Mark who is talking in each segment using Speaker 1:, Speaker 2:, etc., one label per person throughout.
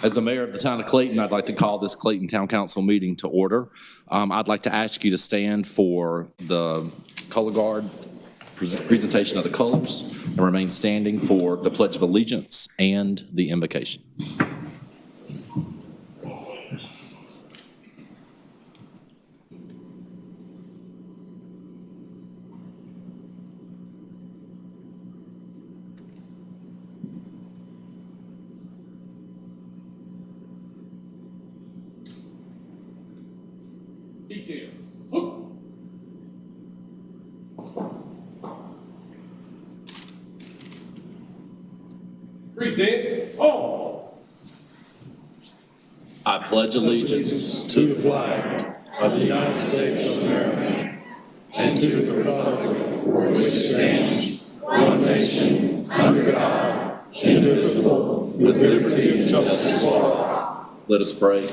Speaker 1: As the mayor of the town of Clayton, I'd like to call this Clayton Town Council meeting to order. I'd like to ask you to stand for the color guard presentation of the colors and remain standing for the Pledge of Allegiance and the invocation.
Speaker 2: Present. Oh.
Speaker 1: I pledge allegiance
Speaker 3: to the flag of the United States of America and to the republic for which it stands, one nation, under God, indivisible, with liberty and justice for all.
Speaker 1: Let us pray.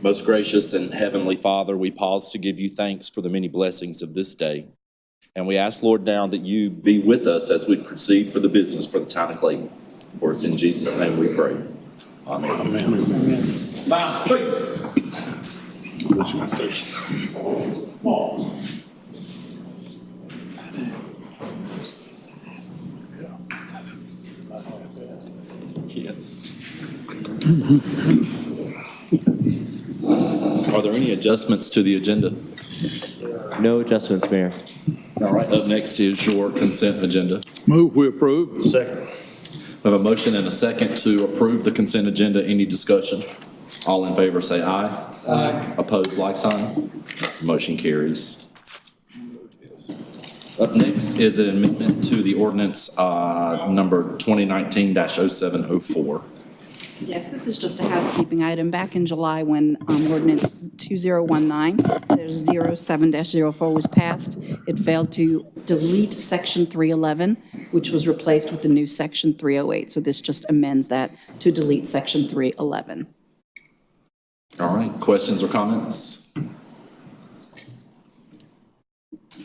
Speaker 1: Most gracious and heavenly Father, we pause to give you thanks for the many blessings of this day. And we ask, Lord, now that you be with us as we proceed for the business for the town of Clayton. For it's in Jesus' name we pray. Amen.
Speaker 3: Amen.
Speaker 2: Amen. Now, please.
Speaker 1: Yes. Are there any adjustments to the agenda?
Speaker 4: No adjustments, Mayor.
Speaker 1: All right, up next is your consent agenda.
Speaker 3: Move we approve. Second.
Speaker 1: We have a motion and a second to approve the consent agenda. Any discussion? All in favor say aye. Aye. Opposed, like sign. Motion carries. Up next is an amendment to the ordinance number 2019-0704.
Speaker 5: Yes, this is just a housekeeping item. Back in July when ordinance 2019-07-04 was passed, it failed to delete section 311, which was replaced with the new section 308. So this just amends that to delete section 311.
Speaker 1: All right, questions or comments?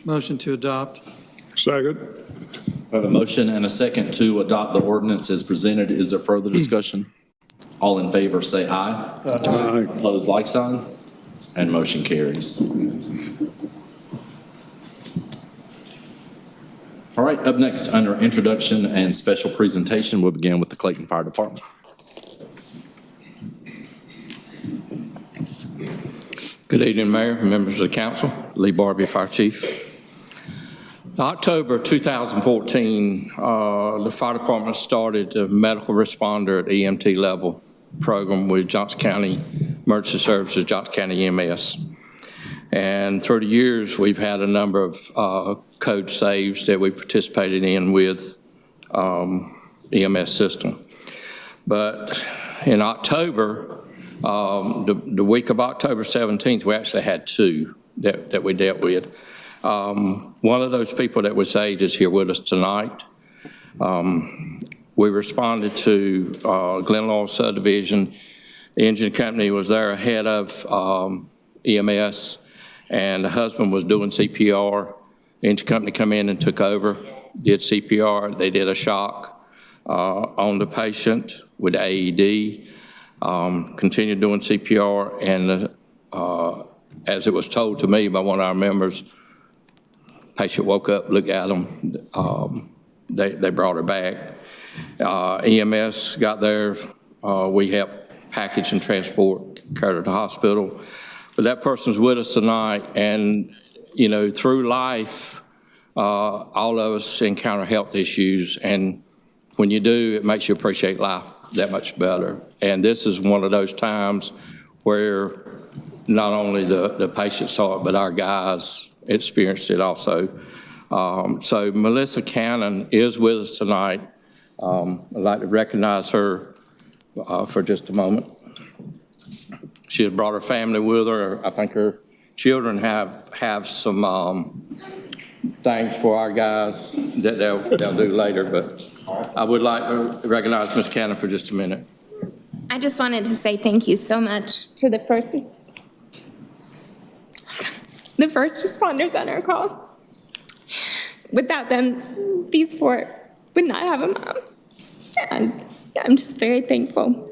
Speaker 6: Motion to adopt.
Speaker 3: Second.
Speaker 1: I have a motion and a second to adopt the ordinance as presented. Is there further discussion? All in favor say aye.
Speaker 3: Aye.
Speaker 1: Opposed, like sign. And motion carries. All right, up next under introduction and special presentation, we'll begin with the Clayton Fire Department.
Speaker 7: Good evening, Mayor, members of the council. Lee Barbee, Fire Chief. October 2014, the fire department started a medical responder at EMT level program with Johnston County Emergency Services, Johnston County EMS. And through the years, we've had a number of code saves that we participated in with EMS system. But in October, the week of October 17th, we actually had two that we dealt with. One of those people that was saved is here with us tonight. We responded to Glen Laurel subdivision. The engine company was there ahead of EMS, and the husband was doing CPR. The engine company come in and took over, did CPR. They did a shock on the patient with AED, continued doing CPR, and as it was told to me by one of our members, patient woke up, looked at them, they brought her back. EMS got there, we helped package and transport, carry her to the hospital. But that person's with us tonight, and you know, through life, all of us encounter health issues, and when you do, it makes you appreciate life that much better. And this is one of those times where not only the patient saw it, but our guys experienced it also. So Melissa Cannon is with us tonight. I'd like to recognize her for just a moment. She has brought her family with her. I think her children have some things for our guys that they'll do later, but I would like to recognize Ms. Cannon for just a minute.
Speaker 8: I just wanted to say thank you so much to the first responders on our call. Without them, these four would not have a mom. And I'm just very thankful.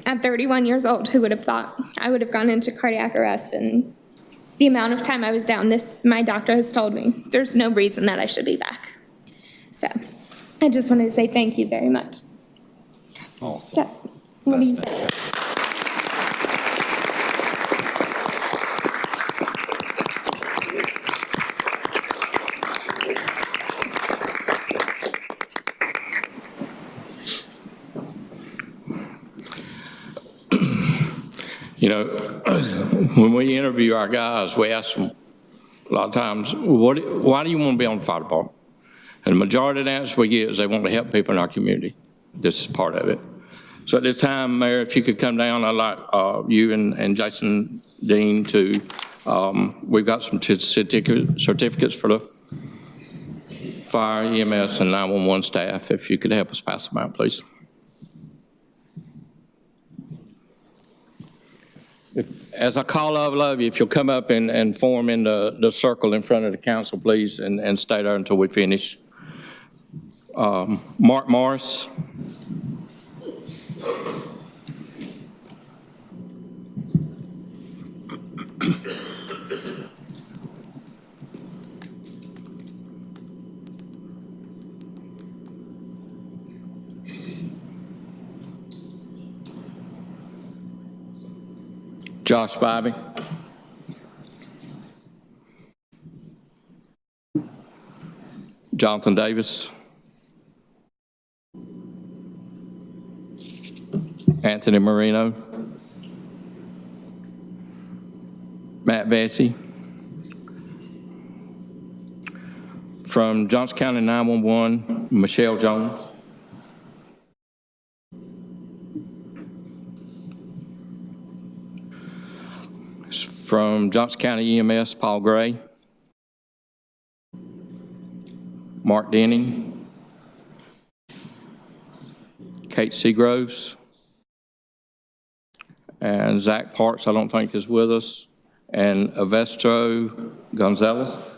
Speaker 8: At 31 years old, who would have thought I would have gone into cardiac arrest? And the amount of time I was down, my doctor has told me there's no reason that I should be back. So I just wanted to say thank you very much.
Speaker 1: Awesome.
Speaker 8: So, what do you say?
Speaker 7: You know, when we interview our guys, we ask them a lot of times, why do you want to be on the fire department? And the majority of the answer we get is they want to help people in our community. This is part of it. So at this time, Mayor, if you could come down, I'd like you and Jason Dean to, we've got some certificates for the fire, EMS, and 911 staff. If you could help us pass them out, please. As I call all of you, if you'll come up and form in the circle in front of the council, please, and stay there until we finish. Mark Morris. Josh Barbee. Jonathan Davis. Anthony Marino. Matt Vesey. From Johnston County 911, Michelle Jones. From Johnston County EMS, Paul Gray. Mark Denning. Kate Seagroves. And Zach Parks, I don't think is with us. And Avestro Gonzalez.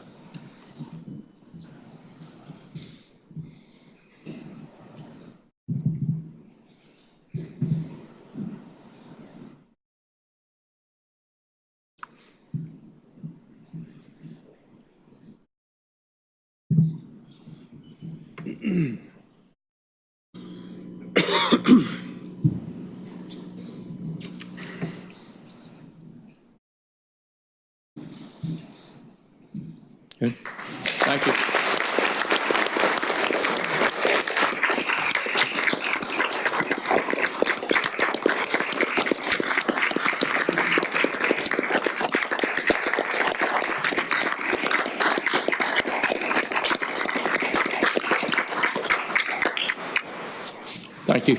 Speaker 7: Good. Thank you. Thank you.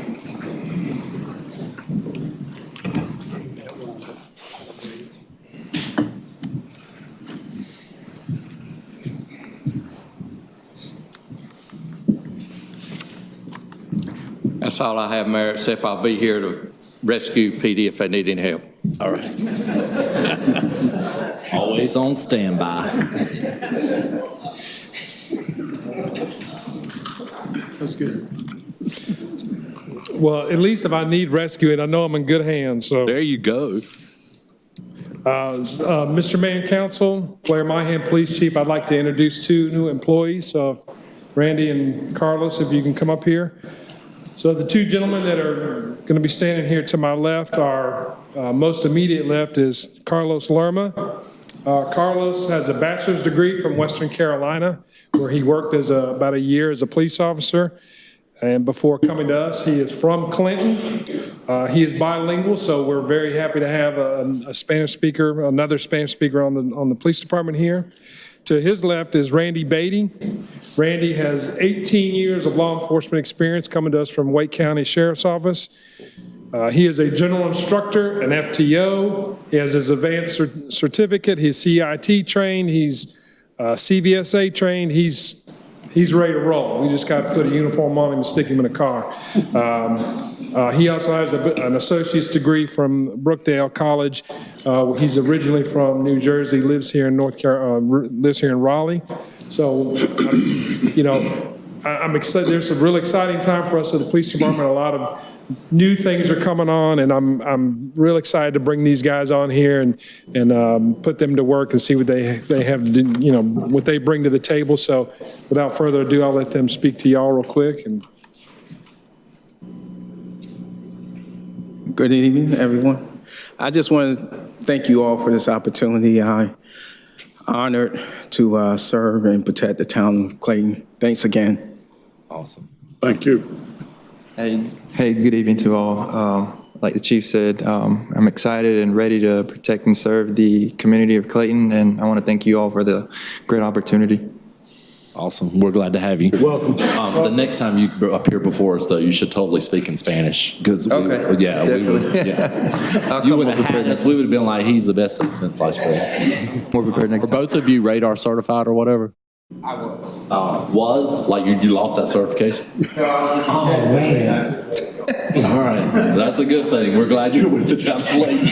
Speaker 7: That's all I have, Mayor, except I'll be here to rescue PD if they need any help.
Speaker 1: All right. Always on standby.
Speaker 6: That's good. Well, at least if I need rescuing, I know I'm in good hands, so.
Speaker 1: There you go.
Speaker 6: Mr. Mayor and Council, Blair Myhand, Police Chief, I'd like to introduce two new employees. Randy and Carlos, if you can come up here. So the two gentlemen that are going to be standing here to my left, our most immediate left is Carlos Lerma. Carlos has a bachelor's degree from Western Carolina, where he worked as about a year as a police officer. And before coming to us, he is from Clayton. He is bilingual, so we're very happy to have a Spanish speaker, another Spanish speaker on the police department here. To his left is Randy Baity. Randy has 18 years of law enforcement experience coming to us from Wake County Sheriff's Office. He is a general instructor, an FTO. He has his advanced certificate. He's CIT trained. He's CVSA trained. He's ready to roll. We just got to put a uniform on him and stick him in a car. He also has an associate's degree from Brookdale College. He's originally from New Jersey, lives here in lives here in Raleigh. So, I'm excited. There's a real exciting time for us at the police department. A lot of new things are coming on, and I'm real excited to bring these guys on here and put them to work and see what they have, what they bring to the table. So without further ado, I'll let them speak to y'all real quick. And
Speaker 9: good evening, everyone. I just want to thank you all for this opportunity. I'm honored to serve and protect the town of Clayton. Thanks again.
Speaker 1: Awesome.
Speaker 2: Thank you.
Speaker 10: Hey, good evening to all. Like the chief said, I'm excited and ready to protect and serve the community of Clayton, and I want to thank you all for the great opportunity.
Speaker 1: Awesome. We're glad to have you.
Speaker 2: Welcome.
Speaker 1: The next time you appear before us, though, you should totally speak in Spanish. Because
Speaker 10: Okay, definitely. I'll
Speaker 1: You
Speaker 10: come
Speaker 1: would
Speaker 10: more
Speaker 1: have had
Speaker 10: prepared
Speaker 1: us. We would have been like, he's the best thing since sliced bread.
Speaker 10: More prepared next
Speaker 1: Were
Speaker 10: time.
Speaker 1: both of you radar certified or whatever?
Speaker 9: I was.
Speaker 1: Was? Like you lost that certification? Oh, man. All right. That's a good thing. We're glad you're with the town of Clayton.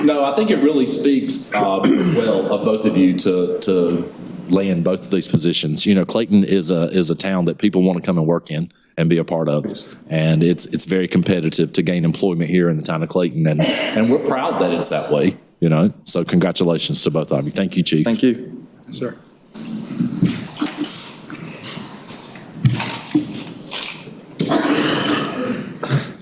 Speaker 1: No, I think it really speaks well of both of you to land both of these positions. You know, Clayton is a town that people want to come and work in and be a part of. And it's very competitive to gain employment here in the town of Clayton. And we're proud that it's that way. You know, so congratulations to both of you. Thank you, Chief.
Speaker 10: Thank you.
Speaker 6: yes, sir.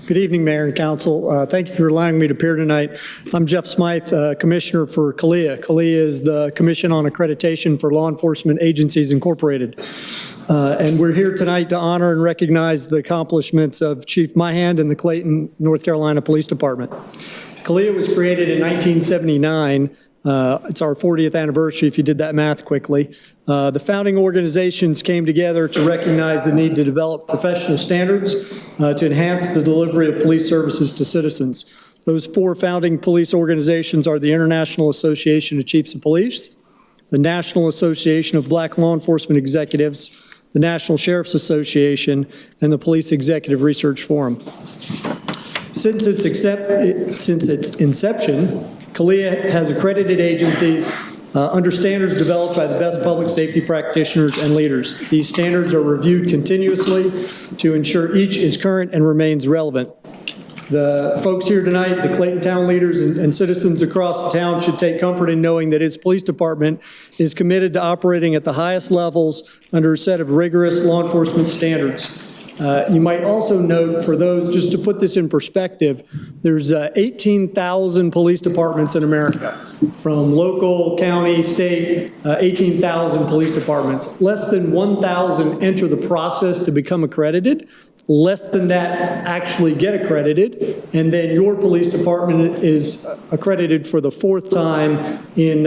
Speaker 11: Good evening, Mayor and Council. Thank you for allowing me to appear tonight. I'm Jeff Smythe, Commissioner for CALEA. CALEA is the Commission on Accreditation for Law Enforcement Agencies Incorporated. And we're here tonight to honor and recognize the accomplishments of Chief Myhand and the Clayton, North Carolina Police Department. CALEA was created in 1979. It's our 40th anniversary, if you did that math quickly. The founding organizations came together to recognize the need to develop professional standards to enhance the delivery of police services to citizens. Those four founding police organizations are the International Association of Chiefs of Police, the National Association of Black Law Enforcement Executives, the National Sheriff's Association, and the Police Executive Research Forum. Since its inception, CALEA has accredited agencies under standards developed by the best public safety practitioners and leaders. These standards are reviewed continuously to ensure each is current and remains relevant. The folks here tonight, the Clayton town leaders and citizens across the town should take comfort in knowing that its police department is committed to operating at the highest levels under a set of rigorous law enforcement standards. You might also note, for those, just to put this in perspective, there's 18,000 police departments in America, from local, county, state, 18,000 police departments. Less than 1,000 enter the process to become accredited. Less than that actually get accredited, and then your police department is accredited for the fourth time in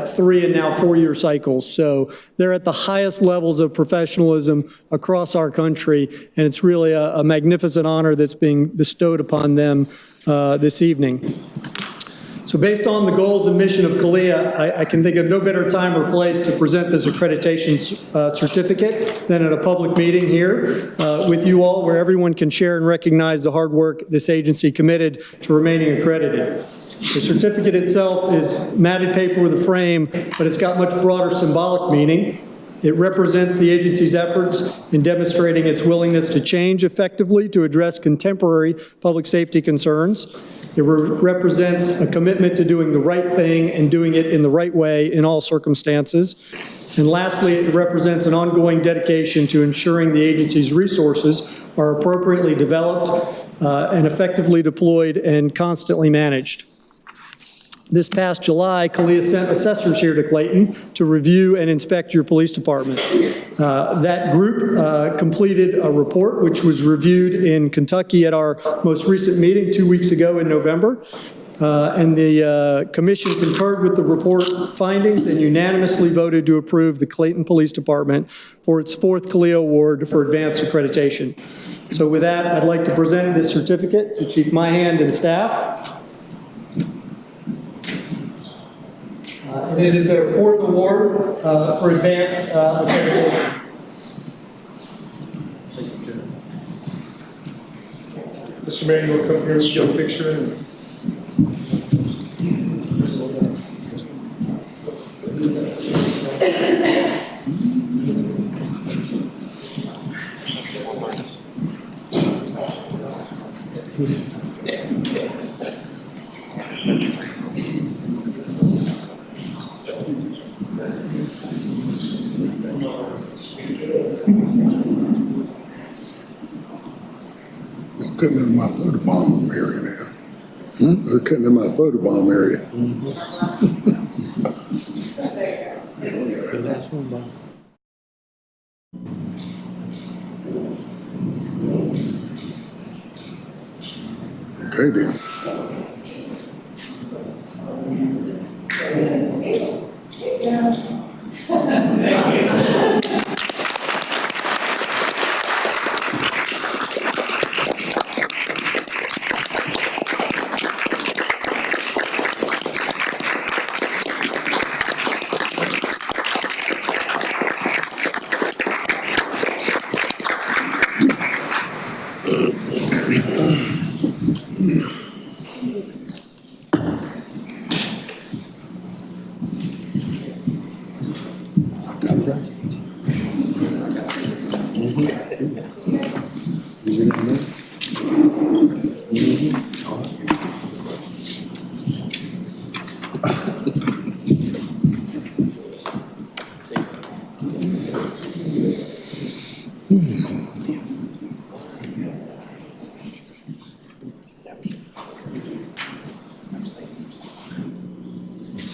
Speaker 11: 3 and now 4-year cycles. So they're at the highest levels of professionalism across our country, and it's really a magnificent honor that's being bestowed upon them this evening. So based on the goals and mission of CALEA, I can think of no better time or place to present this accreditation certificate than at a public meeting here with you all, where everyone can share and recognize the hard work this agency committed to remaining accredited. The certificate itself is matted paper with a frame, but it's got much broader symbolic meaning. It represents the agency's efforts in demonstrating its willingness to change effectively to address contemporary public safety concerns. It represents a commitment to doing the right thing and doing it in the right way in all circumstances. And lastly, it represents an ongoing dedication to ensuring the agency's resources are appropriately developed and effectively deployed and constantly managed. This past July, CALEA sent assessors here to Clayton to review and inspect your police department. That group completed a report which was reviewed in Kentucky at our most recent meeting 2 weeks ago in November. And the commission concurred with the report findings and unanimously voted to approve the Clayton Police Department for its 4th CALEA Award for Advanced Accreditation. So with that, I'd like to present this certificate to Chief Myhand and staff. And it is their 4th award for advanced accreditation.
Speaker 6: Mr. Mayor, you will come here and show a picture.
Speaker 3: Cutting in my photobomb area now. They're cutting in my photobomb area. Okay then.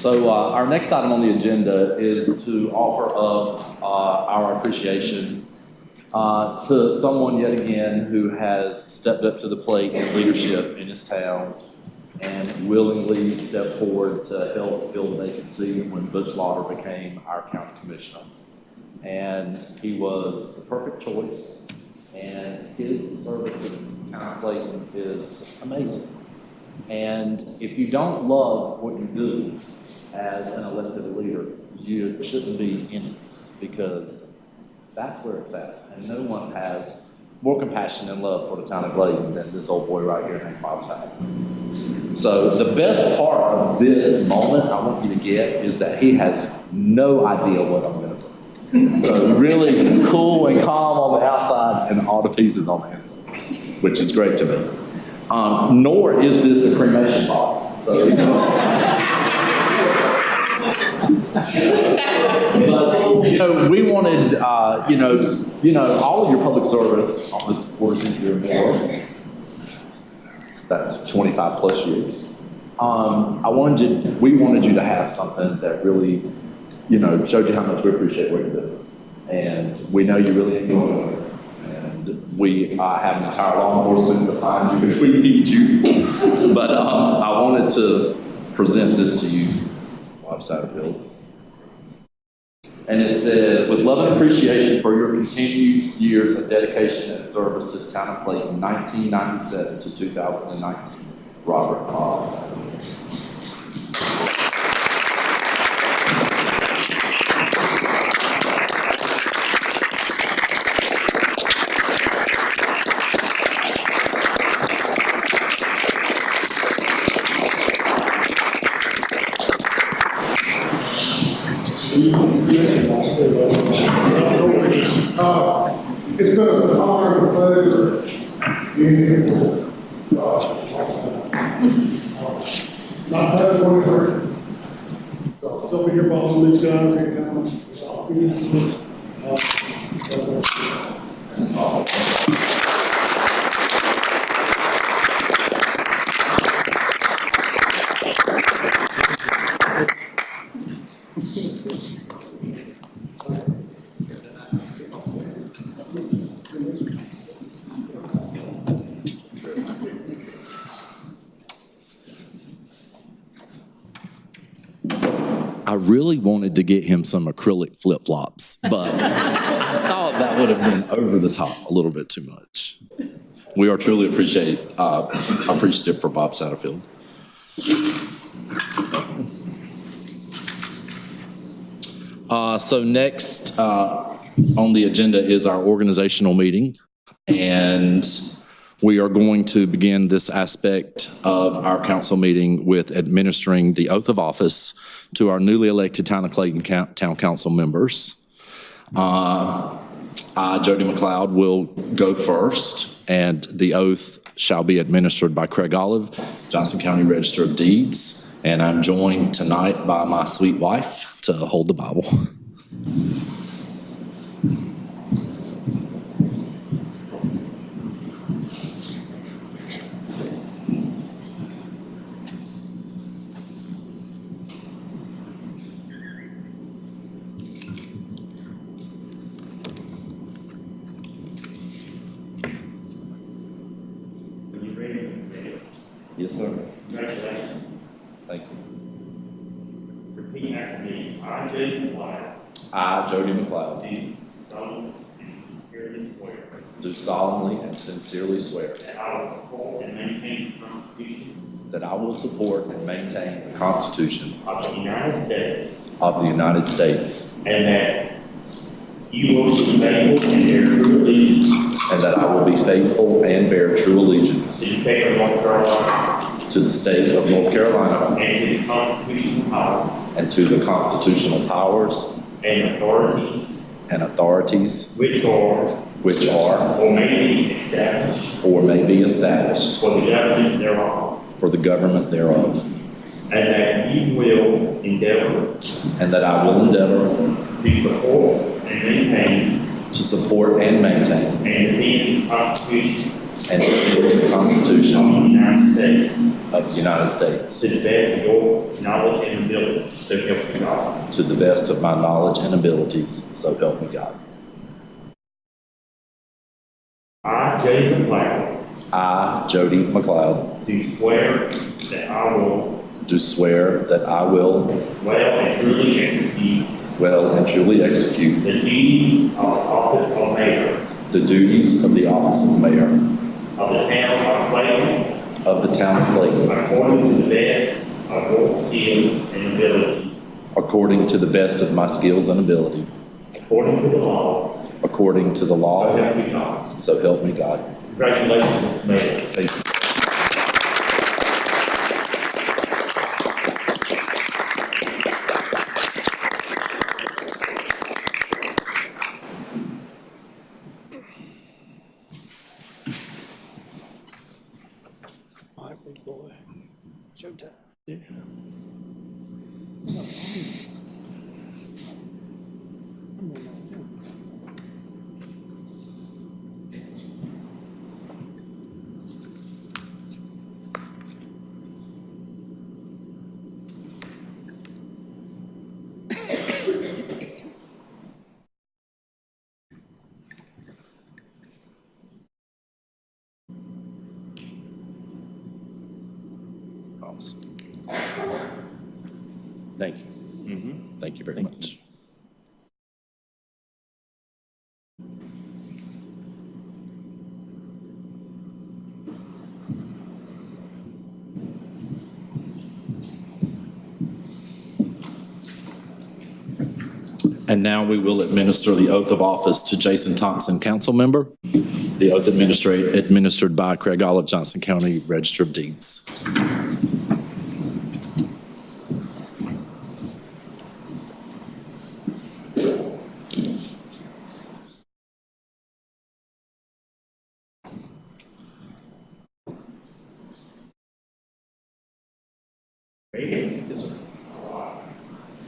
Speaker 1: So our next item on the agenda is to offer up our appreciation to someone yet again who has stepped up to the plate in leadership in his town and willingly stepped forward to help fill the vacancy when McLeod became our county commissioner. And he was the perfect choice, and his service to the town of Clayton is amazing. And if you don't love what you do as an elected leader, you shouldn't be in it, because that's where it's at. And no one has more compassion and love for the town of Clayton than this old boy right here named Bob Satterfield. So the best part of this moment I want you to get is that he has no idea what I'm going to say. So really cool and calm on the outside and all the pieces on the inside, which is great to me. Nor is this a cremation box. So, you know. But, you know, we wanted, all of your public service, almost 4 centuries or more. That's 25 plus years. We wanted you to have something that really, showed you how much we appreciate what you're doing. And we know you really enjoy it. And we have an entire law enforcement to find you if we need you. But I wanted to present this to you, Bob Satterfield. And it says, with love and appreciation for your continued years of dedication and service to the town of Clayton, 1997 to 2019, Robert Hobbs.
Speaker 3: It's an honor and pleasure being here. My husband, so still be here following these guys anytime.
Speaker 1: I really wanted to get him some acrylic flip-flops, but I thought that would have been over the top a little bit too much. We are truly appreciative for Bob Satterfield. So next on the agenda is our organizational meeting, and we are going to begin this aspect of our council meeting with administering the oath of office to our newly elected Town of Clayton Town Council members. Jody McLeod will go first. and the oath shall be administered by Craig Olive, Johnston County Register of Deeds. And I'm joined tonight by my sweet wife to hold the Bible. Yes, sir.
Speaker 12: Congratulations.
Speaker 1: Thank you.
Speaker 12: Repeat after me. I, Jody McLeod,
Speaker 1: I, Jody McLeod,
Speaker 12: do solemnly and sincerely
Speaker 1: do
Speaker 12: swear
Speaker 1: solemnly and sincerely swear
Speaker 12: that I will support and maintain the Constitution
Speaker 1: that I will support and maintain the Constitution
Speaker 12: of the United States,
Speaker 1: of the United States,
Speaker 12: and that you will be faithful and bear true allegiance
Speaker 1: and that I will be faithful and bear true
Speaker 12: to
Speaker 1: allegiance
Speaker 12: the state of North Carolina
Speaker 1: to the state of North Carolina
Speaker 12: and to the constitutional power
Speaker 1: and to the constitutional powers
Speaker 12: and authorities
Speaker 1: which are
Speaker 12: or may be established
Speaker 1: or may be established
Speaker 12: for the government thereof,
Speaker 1: for the government thereof,
Speaker 12: and that you will endeavor
Speaker 1: and that I will endeavor
Speaker 12: to support and maintain
Speaker 1: to support and maintain
Speaker 12: and defend the Constitution
Speaker 1: and defend the Constitution
Speaker 12: of the United States
Speaker 1: of the United States
Speaker 12: to the best of your knowledge and ability, so help me God.
Speaker 1: to the best of my knowledge and abilities, so help me God.
Speaker 12: I, Jody McLeod,
Speaker 1: I, Jody McLeod,
Speaker 12: do swear that I will
Speaker 1: do swear that I will
Speaker 12: well and truly execute
Speaker 1: well and truly execute
Speaker 12: the duties of the office of mayor
Speaker 1: the duties of the office of mayor
Speaker 12: of the town of Clayton
Speaker 1: of the town of Clayton
Speaker 12: according to the best of your skill and ability,
Speaker 1: according to the best of my skills and ability,
Speaker 12: according to the law,
Speaker 1: according to the
Speaker 12: so
Speaker 1: law,
Speaker 12: help me God.
Speaker 1: so help me God.
Speaker 12: Congratulations, Mayor.
Speaker 1: Thank you.
Speaker 11: All right, big boy. Showtime. Yeah.
Speaker 1: Awesome. Thank you. Thank you very much. And now we will administer the oath of office to Jason Thompson, council member. The oath administered by Craig Olive, Johnston County Register of Deeds.
Speaker 12: Yes, sir.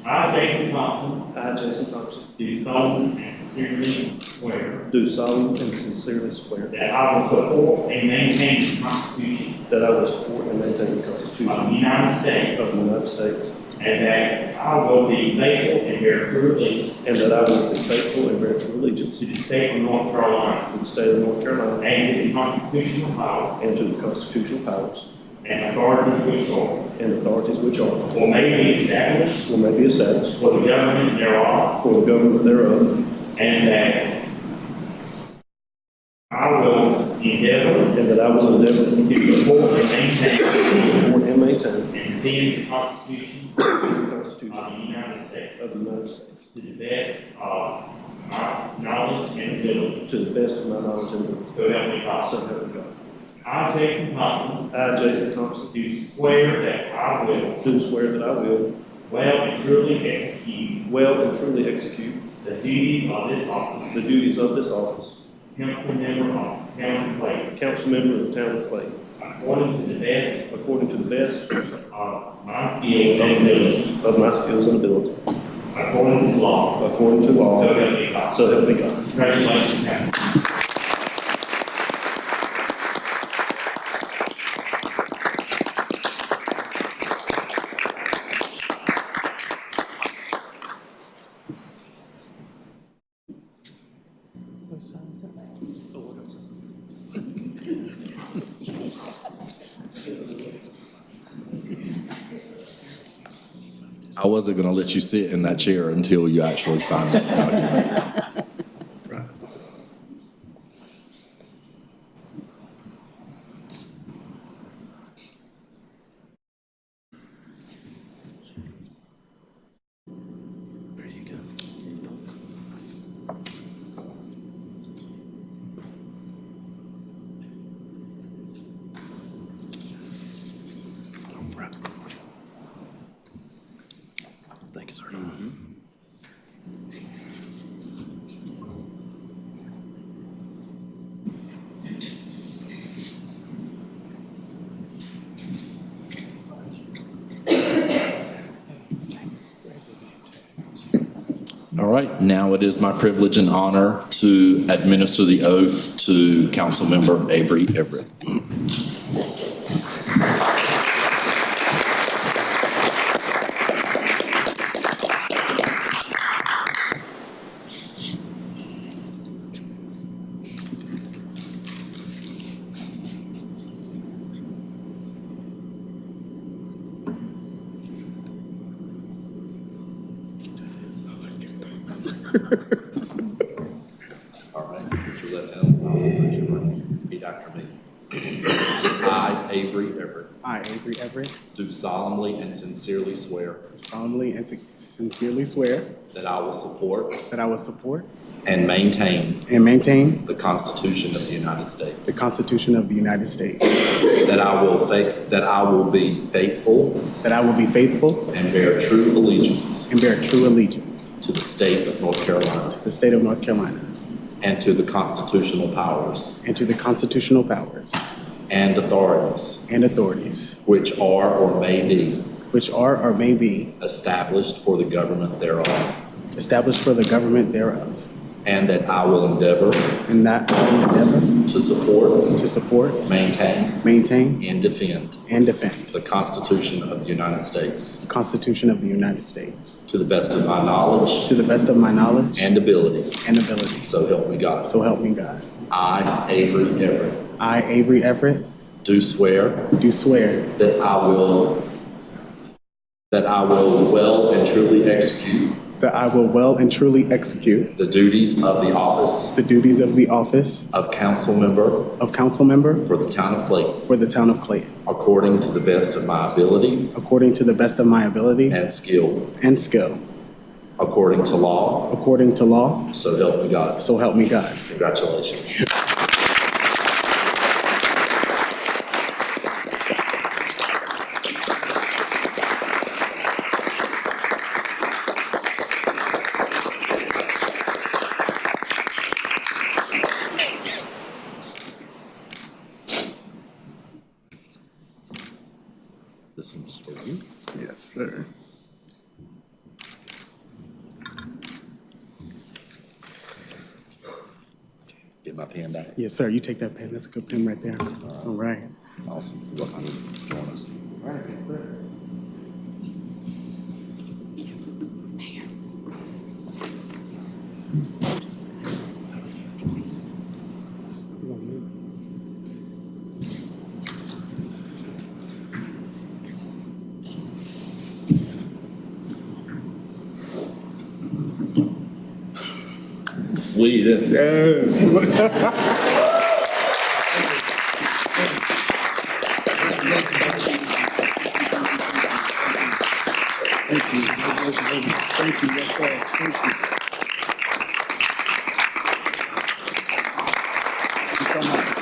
Speaker 12: I, Jason Thompson,
Speaker 13: I, Jason Thompson,
Speaker 12: do solemnly and sincerely swear
Speaker 13: do solemnly and sincerely swear
Speaker 12: that I will support and maintain the Constitution
Speaker 13: that I will support and maintain the
Speaker 12: of
Speaker 13: Constitution
Speaker 12: the United States,
Speaker 13: of the United States,
Speaker 12: and that I will be faithful and bear true allegiance
Speaker 13: and that I will be faithful and bear true allegiance
Speaker 12: to the state of North Carolina
Speaker 13: to the state of North Carolina
Speaker 12: and to the constitutional powers
Speaker 13: and to the constitutional powers
Speaker 12: and authorities which are
Speaker 13: or
Speaker 12: or may be established
Speaker 13: may be established
Speaker 12: for the government thereof,
Speaker 13: for the government thereof,
Speaker 12: and that I will endeavor
Speaker 13: and that I will endeavor
Speaker 12: to support and maintain
Speaker 13: to support and maintain
Speaker 12: and defend the Constitution
Speaker 13: the
Speaker 12: of
Speaker 13: Constitution
Speaker 12: the United States
Speaker 13: of the United States
Speaker 12: to the best of my knowledge and ability.
Speaker 13: to the best of my knowledge and ability.
Speaker 12: So help me God.
Speaker 13: So help me God.
Speaker 12: I, Jason Thompson,
Speaker 13: I, Jason Thompson,
Speaker 12: do swear that I will
Speaker 13: do swear that I will
Speaker 12: well and truly execute
Speaker 13: well and truly execute
Speaker 12: the duties of this office
Speaker 13: the duties of this office
Speaker 12: council member of the town of Clayton,
Speaker 13: council member of the town of Clayton,
Speaker 12: according to the best
Speaker 13: according to the best
Speaker 12: of my skill and ability,
Speaker 13: of my skills and ability,
Speaker 12: according to law.
Speaker 13: according to law,
Speaker 12: So help me God.
Speaker 13: so help me God.
Speaker 12: Congratulations, Captain.
Speaker 1: I wasn't going to let you sit in that chair until you actually signed that document. There you go. Thank you, sir. All right, now it is my privilege and honor to administer the oath to Councilmember Avery Everett. All right, put your left hand on the Bible, raise your right hand. Repeat after me. I, Avery Everett,
Speaker 14: I, Avery Everett,
Speaker 1: do solemnly and sincerely swear
Speaker 14: solemnly and sincerely swear
Speaker 1: that I will support
Speaker 14: that I will support
Speaker 1: and maintain
Speaker 14: and maintain
Speaker 1: the Constitution of the United
Speaker 14: the
Speaker 1: States,
Speaker 14: Constitution of the United States,
Speaker 1: that I will be faithful
Speaker 14: that I will be faithful
Speaker 1: and bear true allegiance
Speaker 14: and bear true allegiance
Speaker 1: to the state of North Carolina
Speaker 14: to the state of North Carolina
Speaker 1: and to the constitutional powers
Speaker 14: and to the constitutional powers
Speaker 1: and authorities
Speaker 14: and authorities
Speaker 1: which are or may be
Speaker 14: which are or may be
Speaker 1: established for the government thereof,
Speaker 14: established for the government thereof,
Speaker 1: and that I will endeavor
Speaker 14: and that I will endeavor
Speaker 1: to support, maintain, and defend
Speaker 14: the
Speaker 1: Constitution of the United States
Speaker 14: Constitution of the United States
Speaker 1: to the best of my knowledge
Speaker 14: to the best of my knowledge
Speaker 1: and ability.
Speaker 14: So
Speaker 1: help me God.
Speaker 14: So help me God.
Speaker 1: I, Avery Everett,
Speaker 14: I, Avery Everett,
Speaker 1: do swear that I will well and truly execute
Speaker 14: the
Speaker 1: duties of the office
Speaker 14: of
Speaker 1: council member
Speaker 14: for the town of Clayton,
Speaker 1: according to the best of my ability
Speaker 14: and skill,
Speaker 1: according to law, so help me God.
Speaker 14: So help me God.
Speaker 1: Congratulations. This one's for you.
Speaker 14: Yes, sir.
Speaker 1: Get my pen back.
Speaker 14: Yes, sir. You take that pen. That's a good pen right there. All right.
Speaker 1: Awesome. You're welcome to join us. Sweet, isn't it?
Speaker 14: Yes. Thank you. Thank you. Yes, sir. Thank you. Thank you so much.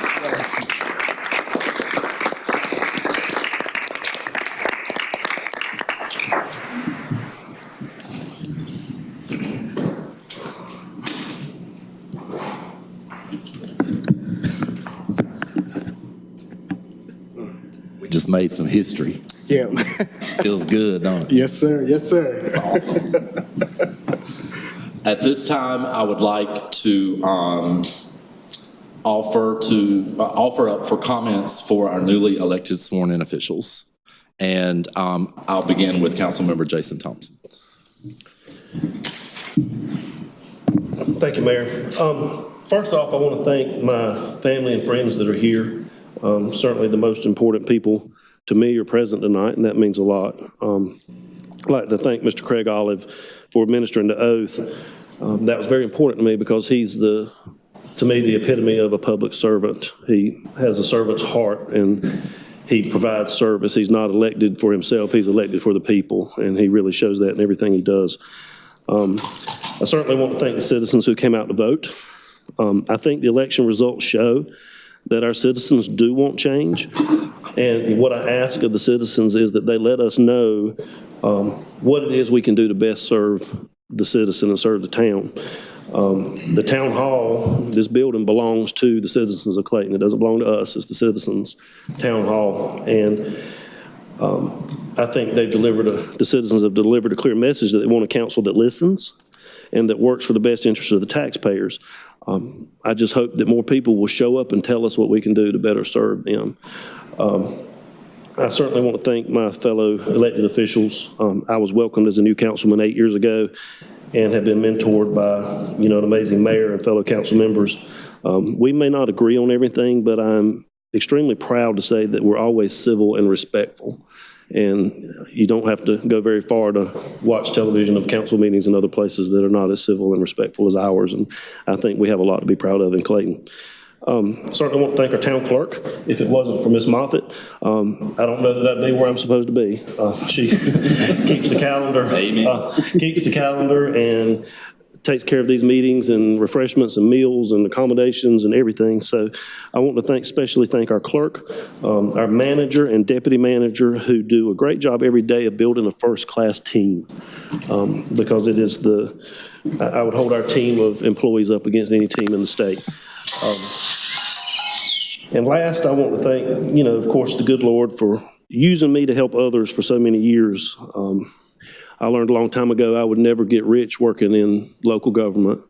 Speaker 1: just made some history.
Speaker 14: Yeah.
Speaker 1: Feels good, don't it?
Speaker 14: Yes, sir. Yes, sir.
Speaker 1: That's awesome. At this time, I would like to offer up for comments for our newly elected sworn-in officials. And I'll begin with Councilmember Jason Thompson.
Speaker 13: Thank you, Mayor. First off, I want to thank my family and friends that are here. Certainly the most important people to me are present tonight, and that means a lot. I'd like to thank Mr. Craig Olive for administering the oath. That was very important to me because he's to me, the epitome of a public servant. He has a servant's heart, and he provides service. He's not elected for himself, he's elected for the people, and he really shows that in everything he does. I certainly want to thank the citizens who came out to vote. I think the election results show that our citizens do want change. And what I ask of the citizens is that they let us know what it is we can do to best serve the citizen and serve the town. The town hall, this building belongs to the citizens of Clayton. It doesn't belong to us, it's the citizens' town hall. And I think the citizens have delivered a clear message that they want a council that listens and that works for the best interest of the taxpayers. I just hope that more people will show up and tell us what we can do to better serve them. I certainly want to thank my fellow elected officials. I was welcomed as a new councilman 8 years ago and have been mentored by, an amazing mayor and fellow council members. We may not agree on everything, but I'm extremely proud to say that we're always civil and respectful. And you don't have to go very far to watch television of council meetings in other places that are not as civil and respectful as ours. And I think we have a lot to be proud of in Clayton. Certainly want to thank our town clerk. If it wasn't for Miss Moffett, I don't know that I'd be where I'm supposed to be. She keeps the calendar, and takes care of these meetings and refreshments and meals and accommodations and everything. So I want to especially thank our clerk, our manager and deputy manager who do a great job every day of building a first-class team, because it is I would hold our team of employees up against any team in the state. And last, I want to thank, of course, the good Lord for using me to help others for so many years. I learned a long time ago I would never get rich working in local government,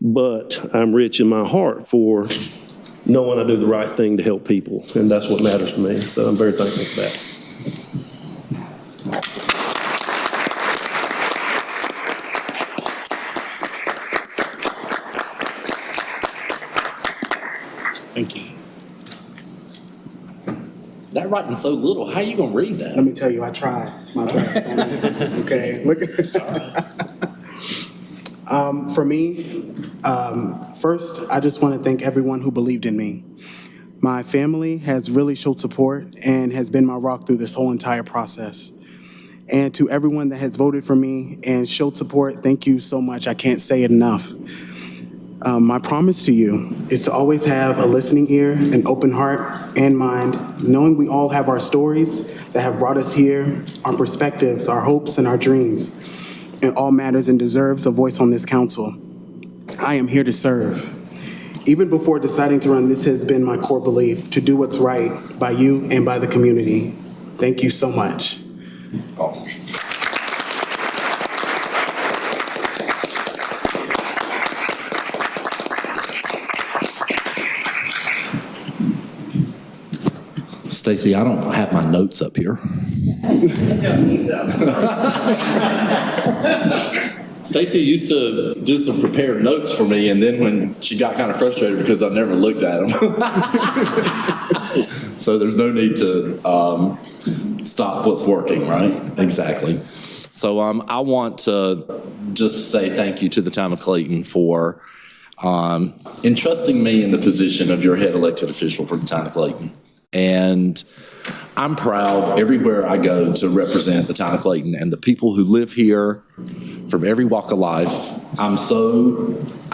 Speaker 13: but I'm rich in my heart for knowing I do the right thing to help people, and that's what matters to me. So I'm very thankful for that.
Speaker 1: Thank you. That writing so little, how are you going to read that?
Speaker 14: Let me tell you, I tried. Okay, look. For me, first, I just want to thank everyone who believed in me. My family has really showed support and has been my rock through this whole entire process. And to everyone that has voted for me and showed support, thank you so much. I can't say it enough. My promise to you is to always have a listening ear, an open heart and mind, knowing we all have our stories that have brought us here, our perspectives, our hopes, and our dreams. It all matters and deserves a voice on this council. I am here to serve. Even before deciding to run, this has been my core belief, to do what's right by you and by the community. Thank you so much.
Speaker 1: Awesome. Stacy, I don't have my notes up here. Stacy used to do some prepared notes for me, and then when she got kind of frustrated because I never looked at them. So there's no need to stop what's working, right? Exactly. So I want to just say thank you to the town of Clayton for entrusting me in the position of your head elected official for the town of Clayton. And I'm proud everywhere I go to represent the town of Clayton and the people who live here from every walk of life. I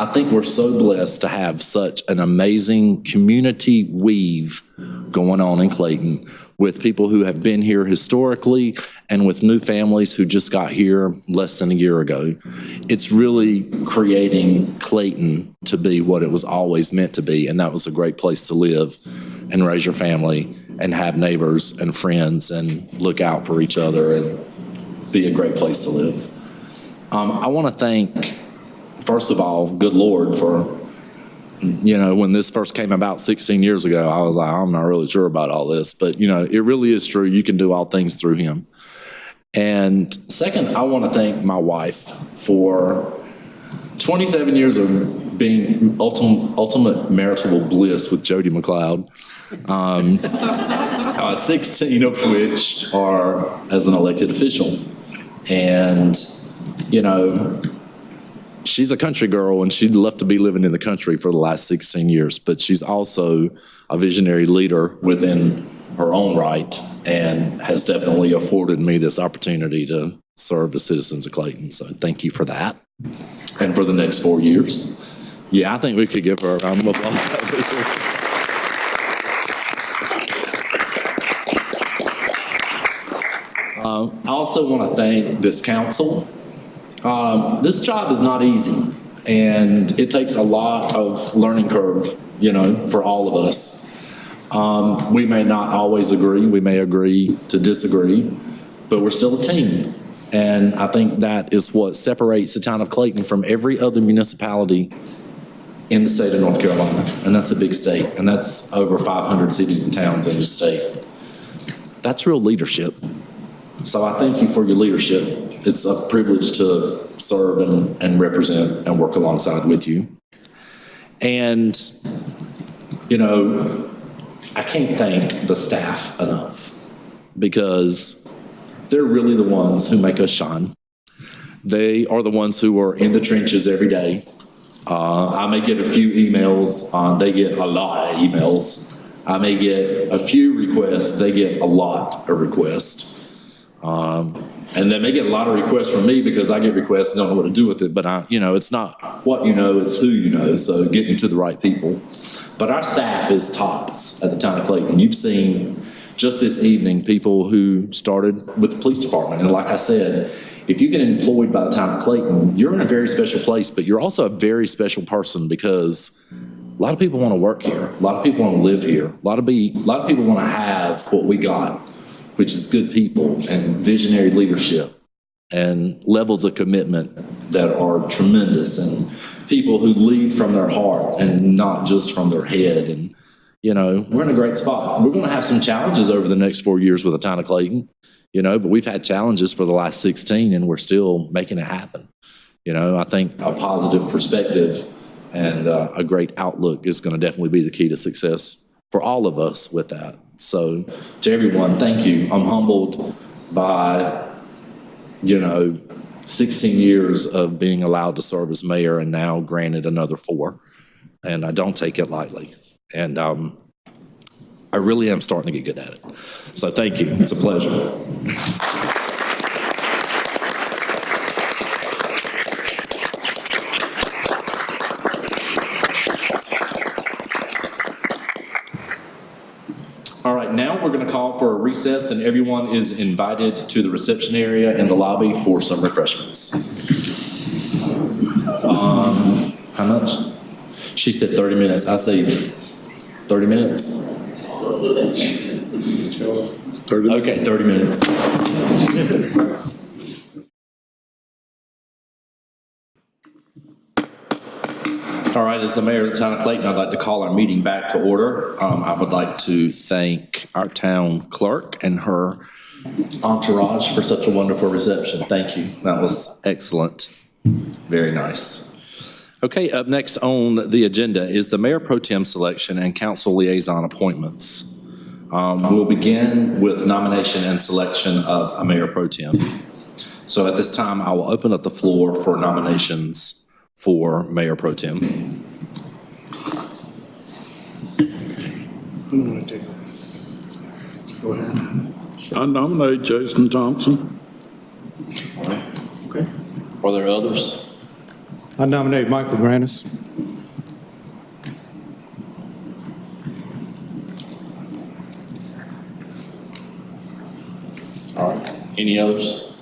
Speaker 1: think we're so blessed to have such an amazing community weave going on in Clayton with people who have been here historically and with new families who just got here less than a year ago. It's really creating Clayton to be what it was always meant to be, and that was a great place to live and raise your family and have neighbors and friends and look out for each other and be a great place to live. I want to thank, first of all, good Lord for, when this first came about 16 years ago, I was like, I'm not really sure about all this, but it really is true. You can do all things through him. And second, I want to thank my wife for 27 years of being ultimate marital bliss with Jody McLeod. 16 of which are as an elected official. And, she's a country girl and she'd love to be living in the country for the last 16 years, but she's also a visionary leader within her own right and has definitely afforded me this opportunity to serve the citizens of Clayton. So thank you for that. And for the next 4 years. Yeah, I think we could give her a round of applause. I also want to thank this council. This job is not easy, and it takes a lot of learning curve, for all of us. We may not always agree. We may agree to disagree, but we're still a team. And I think that is what separates the town of Clayton from every other municipality in the state of North Carolina. And that's a big state, and that's over 500 cities and towns in the state. That's real leadership. So I thank you for your leadership. It's a privilege to serve and represent and work alongside with you. And, I can't thank the staff enough because they're really the ones who make us shine. They are the ones who are in the trenches every day. I may get a few emails. They get a lot of emails. I may get a few requests. They get a lot of requests. And they may get a lot of requests from me because I get requests and don't know what to do with it. But it's not what you know, it's who you know. So getting to the right people. But our staff is tops at the town of Clayton. You've seen just this evening people who started with the police department. And like I said, if you get employed by the town of Clayton, you're in a very special place, but you're also a very special person because a lot of people want to work here. A lot of people want to live here. A lot of people want to have what we got, which is good people and visionary leadership and levels of commitment that are tremendous and people who lead from their heart and not just from their head. And, we're in a great spot. We're going to have some challenges over the next 4 years with the town of Clayton, but we've had challenges for the last 16 and we're still making it happen. I think a positive perspective and a great outlook is going to definitely be the key to success for all of us with that. So to everyone, thank you. I'm humbled by, 16 years of being allowed to serve as mayor and now granted another 4. And I don't take it lightly. And I really am starting to get good at it. So thank you. It's a pleasure. All right, now we're going to call for a recess, and everyone is invited to the reception area in the lobby for some refreshments. How much? She said 30 minutes. I say 30 minutes. 30. Okay, 30 minutes. All right, as the mayor of the town of Clayton, I'd like to call our meeting back to order. I would like to thank our town clerk and her entourage for such a wonderful reception. Thank you. That was excellent. Very nice. Okay, up next on the agenda is the mayor pro tem selection and council liaison appointments. We'll begin with nomination and selection of a mayor pro tem. So at this time, I will open up the floor for nominations for mayor pro tem.
Speaker 3: Go ahead. I nominate Jason Thompson.
Speaker 1: All right. Okay. Are there others?
Speaker 11: I nominate Michael Granis.
Speaker 1: All right. Any others?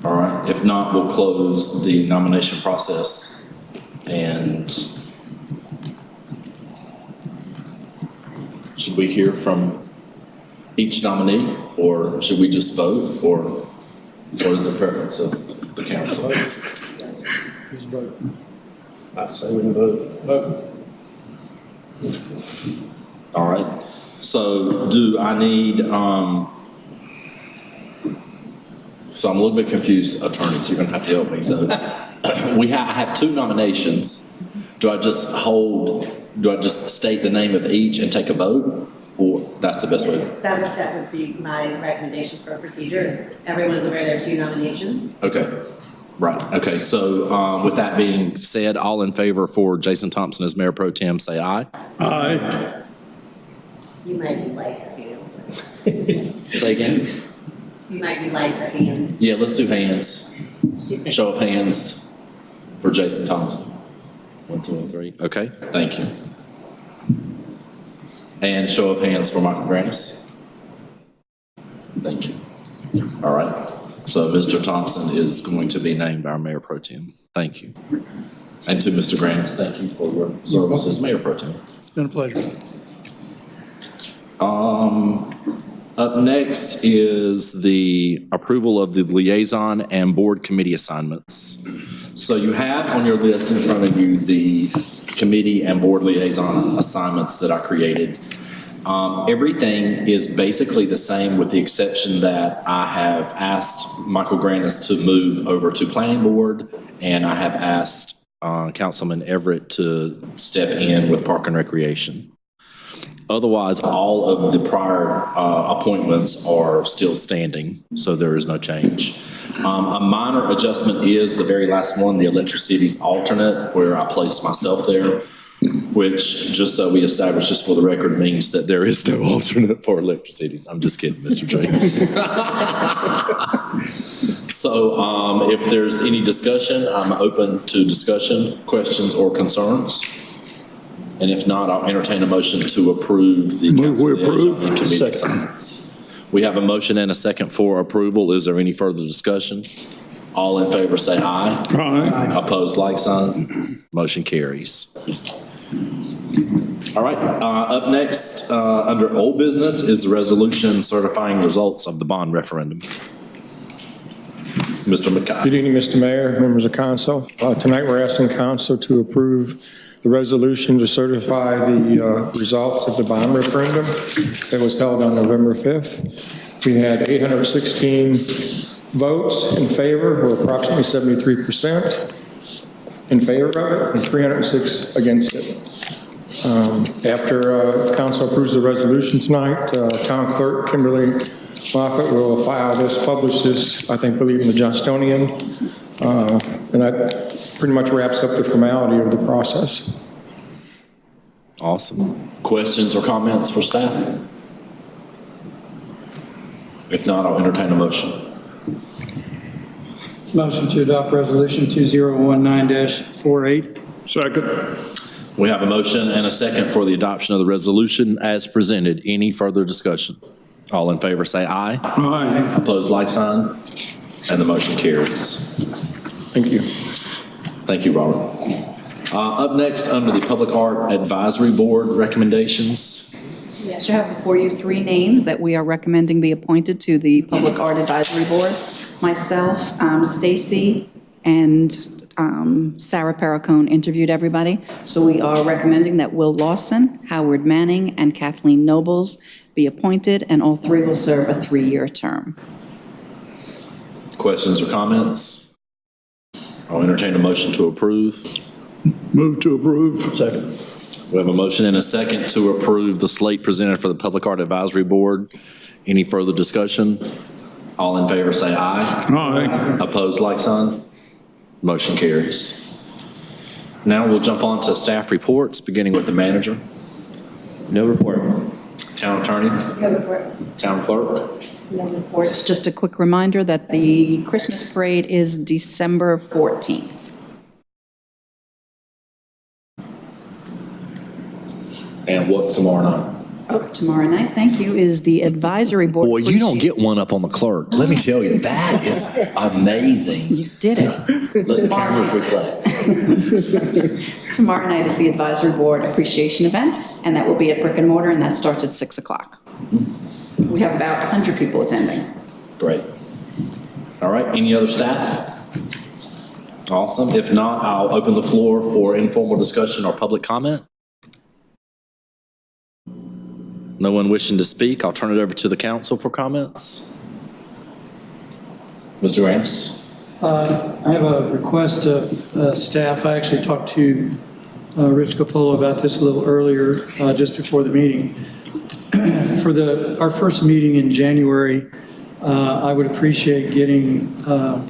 Speaker 1: All right. If not, we'll close the nomination process and Should we hear from each nominee, or should we just vote, or what is the preference of the council?
Speaker 13: I say we can vote.
Speaker 1: All right, so do I need, so I'm a little bit confused, attorney, so you're gonna have to help me. So I have two nominations. Do I just state the name of each and take a vote? Or that's the best way?
Speaker 15: That would be my recommendation for a procedure, is everyone's aware there are two nominations.
Speaker 1: Okay, right, okay, so with that being said, all in favor for Jason Thompson as Mayor Pro Tem, say aye.
Speaker 3: Aye.
Speaker 15: You might do lights or hands.
Speaker 1: Say again?
Speaker 15: You might do lights or hands.
Speaker 1: Yeah, let's do hands. Show of hands for Jason Thompson. 1, 2, and 3. Okay, thank you. And show of hands for Michael Granis. Thank you. All right. So Mr. Thompson is going to be named our Mayor Pro Tem. Thank you. And to Mr. Granis, thank you for your service as Mayor Pro Tem.
Speaker 3: It's been a pleasure.
Speaker 1: Up next is the approval of the liaison and board committee assignments. So you have on your list in front of you the committee and board liaison assignments that I created. Everything is basically the same with the exception that I have asked Michael Granis to move over to planning board, and I have asked Councilman Everett to step in with park and recreation. Otherwise, all of the prior appointments are still standing, so there is no change. A minor adjustment is the very last one, the electricity's alternate, where I placed myself there, which, just so we establish this for the record, means that there is no alternate for electricities. I'm just kidding, Mr. J. So if there's any discussion, I'm open to discussion, questions, or concerns. And if not, I'll entertain a motion to approve the council liaison and committee assignments. We have a motion and a second for approval. Is there any further discussion? All in favor say aye.
Speaker 3: Aye.
Speaker 1: Opposed, like sign. Motion carries. All right, up next, under old business is the resolution certifying results of the bond referendum. Mr. McLeod.
Speaker 16: Good evening, Mr. Mayor, members of council. Tonight we're asking council to approve the resolution to certify the results of the bond referendum that was held on November 5th. We had 816 votes in favor, or approximately 73% in favor of it, and 306 against it. After council approves the resolution tonight, town clerk Kimberly Moffett will file this, publish this, I believe in the Johnston, and that pretty much wraps up the formality of the process.
Speaker 1: Awesome. Questions or comments for staff? If not, I'll entertain a motion.
Speaker 11: Motion to adopt resolution 2019-48.
Speaker 3: Second.
Speaker 1: We have a motion and a second for the adoption of the resolution as presented. Any further discussion? All in favor say aye.
Speaker 3: Aye.
Speaker 1: Opposed, like sign. And the motion carries.
Speaker 16: Thank you.
Speaker 1: Thank you, Robert. Up next, under the Public Art Advisory Board recommendations.
Speaker 5: Yes, you have before you 3 names that we are recommending be appointed to the Public Art Advisory Board. Myself, Stacy, and Sarah Perricone interviewed everybody. So we are recommending that Will Lawson, Howard Manning, and Kathleen Nobles be appointed, and all 3 will serve a 3-year term.
Speaker 1: Questions or comments? I'll entertain a motion to approve.
Speaker 3: Move to approve. Second.
Speaker 1: We have a motion and a second to approve the slate presented for the Public Art Advisory Board. Any further discussion? All in favor say aye.
Speaker 3: Aye.
Speaker 1: Opposed, like sign. Motion carries. Now we'll jump on to staff reports, beginning with the manager.
Speaker 4: No report.
Speaker 1: Town attorney.
Speaker 15: No report.
Speaker 1: Town clerk.
Speaker 5: No reports. Just a quick reminder that the Christmas parade is December 14th.
Speaker 1: And what's tomorrow night?
Speaker 5: Tomorrow night, thank you, is the advisory board.
Speaker 1: Boy, you don't get one up on the clerk. Let me tell you, that is amazing.
Speaker 5: You did it.
Speaker 1: Let the cameras reflect.
Speaker 5: Tomorrow night is the advisory board appreciation event, and that will be at Brick and Mortar, and that starts at 6 o'clock. We have about 100 people attending.
Speaker 1: Great. All right, any other staff? Awesome. If not, I'll open the floor for informal discussion or public comment. No one wishing to speak, I'll turn it over to the council for comments. Mr. Grants?
Speaker 17: I have a request of staff. I actually talked to Rich Capola about this a little earlier, just before the meeting. For our first meeting in January, I would appreciate getting a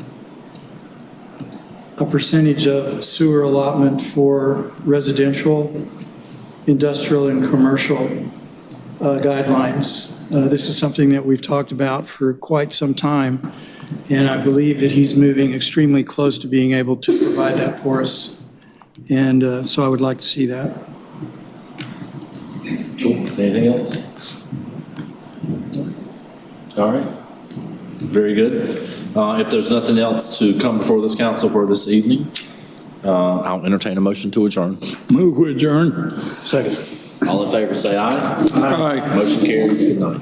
Speaker 17: percentage of sewer allotment for residential, industrial, and commercial guidelines. This is something that we've talked about for quite some time, and I believe that he's moving extremely close to being able to provide that for us. And so I would like to see that.
Speaker 1: Cool. Anything else? All right. Very good. If there's nothing else to come before this council for this evening, I'll entertain a motion to adjourn.
Speaker 3: Move to adjourn.
Speaker 1: Second. All in favor, say aye. Aye. Motion carries. Good night.